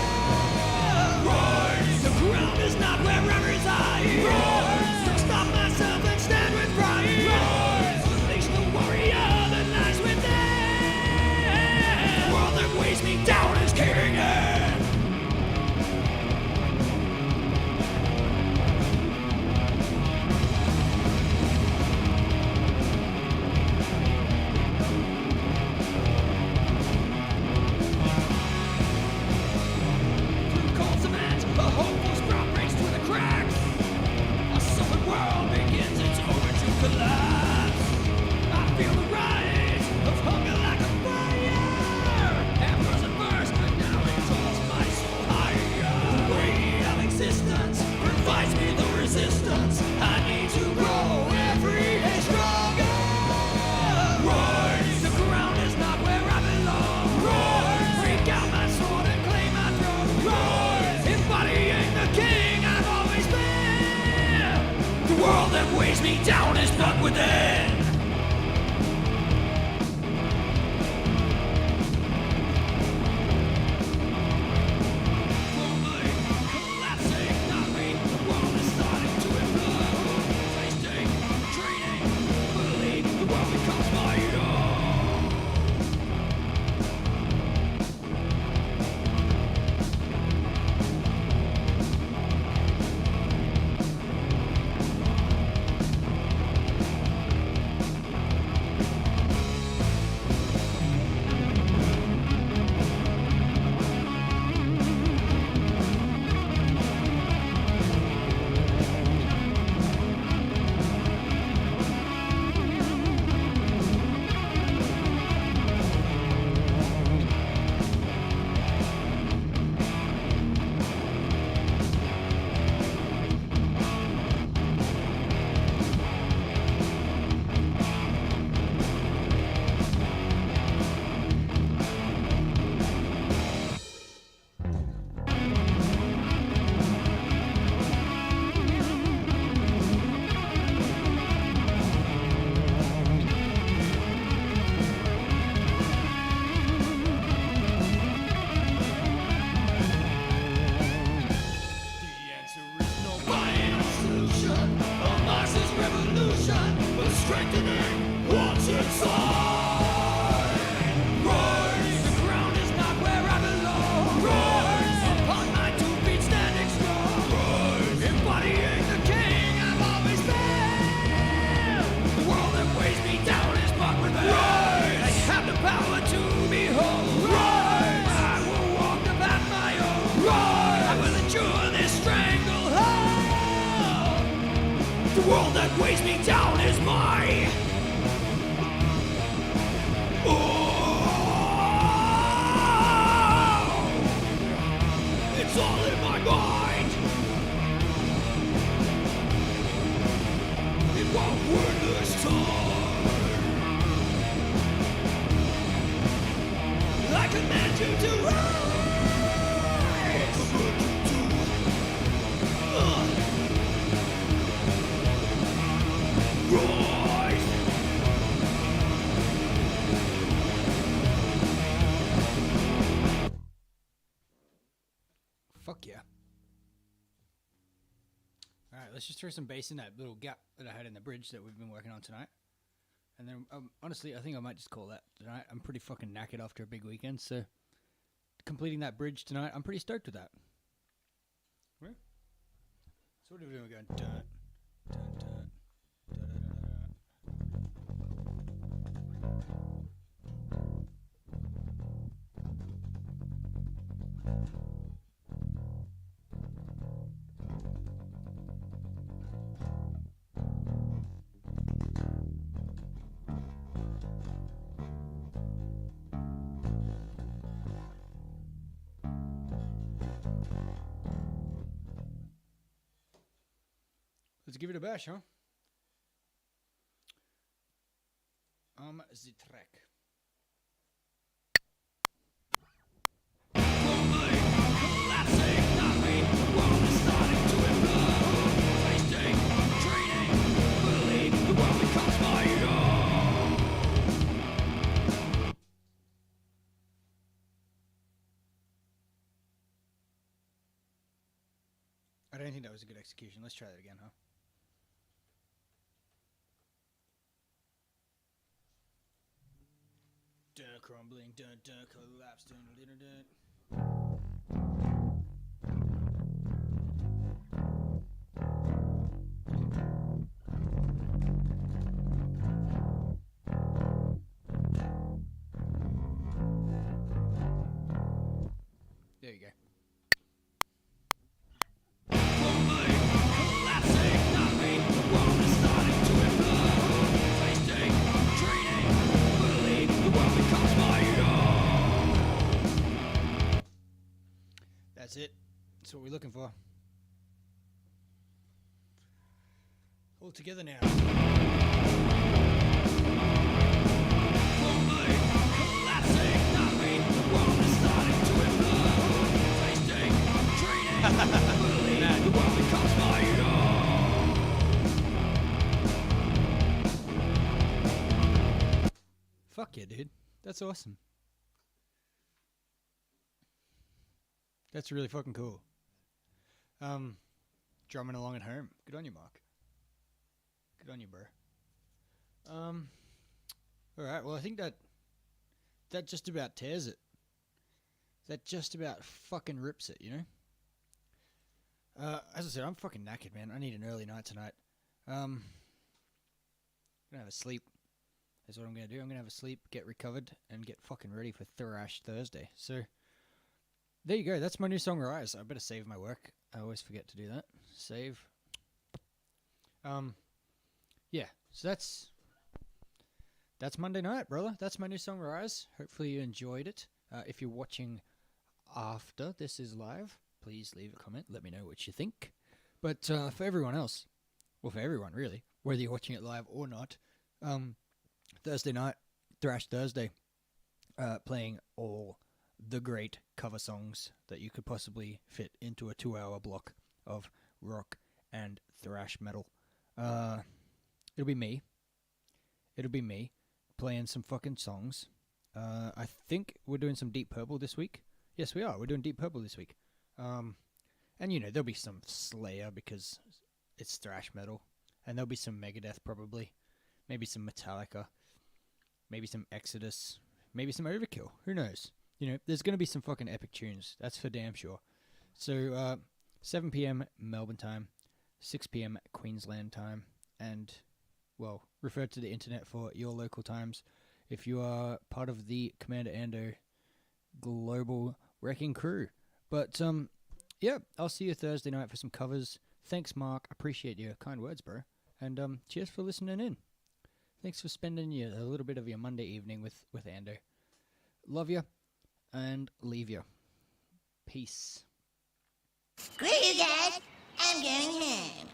Rise. The ground is not where I reside. Rise. Stop myself and stand with pride. Rise. Unleash the warrior that lies within. The world that weighs me down is caving in. Through cold cement, a hopeful sprout breaks through the cracks. A suffered world begins its overdue collapse. I feel the rise of hunger like a fire. At first it burst, but now it draws my soul higher. The weight of existence provides me the resistance I need to grow every day stronger. Rise. The ground is not where I belong. Rise. Break out my sword and claim my throne. Rise. Embodying the king I've always been. The world that weighs me down is not within. Crumbling, collapsing, nothing. The world is starting to implode. Tasting, training, believe the world becomes my own. The answer is no final solution. A Marxist revolution, but strengthening what's inside. Rise. The ground is not where I belong. Rise. Upon my 2 feet standing strong. Rise. Embodying the king I've always been. The world that weighs me down is but within. Rise. I have the power to behold. Rise. I will walk the path my own. Rise. I will endure this stranglehold. The world that weighs me down is my. Oh, it's all in my mind. It won't work this time. I command you to rise. Rise. let's just throw some bass in that little gap that I had in the bridge that we've been working on tonight. And then, honestly, I think I might just call that tonight. I'm pretty fucking knackered after a big weekend, so completing that bridge tonight, I'm pretty stoked with that. Yeah. So what are we doing? We're going dun, dun, dun, dun, dun, dun, dun. Let's give it a bash, huh? The track. I don't think that was a good execution. Let's try that again, huh? Dun, crumbling, dun, dun, collapse, dun, dun, dun. There you go. That's it. That's what we're looking for. All together now. Fuck yeah, dude. That's awesome. That's really fucking cool. Drumming along at home. Good on you, Mark. Good on you, bro. Alright, well I think that just about tears it. That just about fucking rips it, you know? As I said, I'm fucking knackered, man. I need an early night tonight. Gonna have a sleep. That's what I'm gonna do. I'm gonna have a sleep, get recovered, and get fucking ready for Thrash Thursday. So, there you go. That's my new song, Rise. I better save my work. I always forget to do that. Save. Yeah. So that's Monday night, brother. That's my new song, Rise. Hopefully you enjoyed it. If you're watching after this is live, please leave a comment. Let me know what you think. But for everyone else, well, for everyone really, whether you're watching it live or not, Thursday night, Thrash Thursday, playing all the great cover songs that you could possibly fit into a 2-hour block of rock and thrash metal. It'll be me playing some fucking songs. I think we're doing some Deep Purple this week. Yes, we are. We're doing Deep Purple this week. And you know, there'll be some Slayer because it's thrash metal. And there'll be some Megadeth probably. Maybe some Metallica. Maybe some Exodus. Maybe some Overkill. Who knows? You know, there's going to be some fucking epic tunes. That's for damn sure. So, 7 p.m. Melbourne time. 6 p.m. Queensland time. And, well, refer to the internet for your local times if you are part of the Commander Ando global wrecking crew. But, yeah, I'll see you Thursday night for some covers. Thanks, Mark. Appreciate your kind words, bro. And cheers for listening in. Thanks for spending a little bit of your Monday evening with Ando. Love you and leave you. Peace. Screw you guys. I'm going home.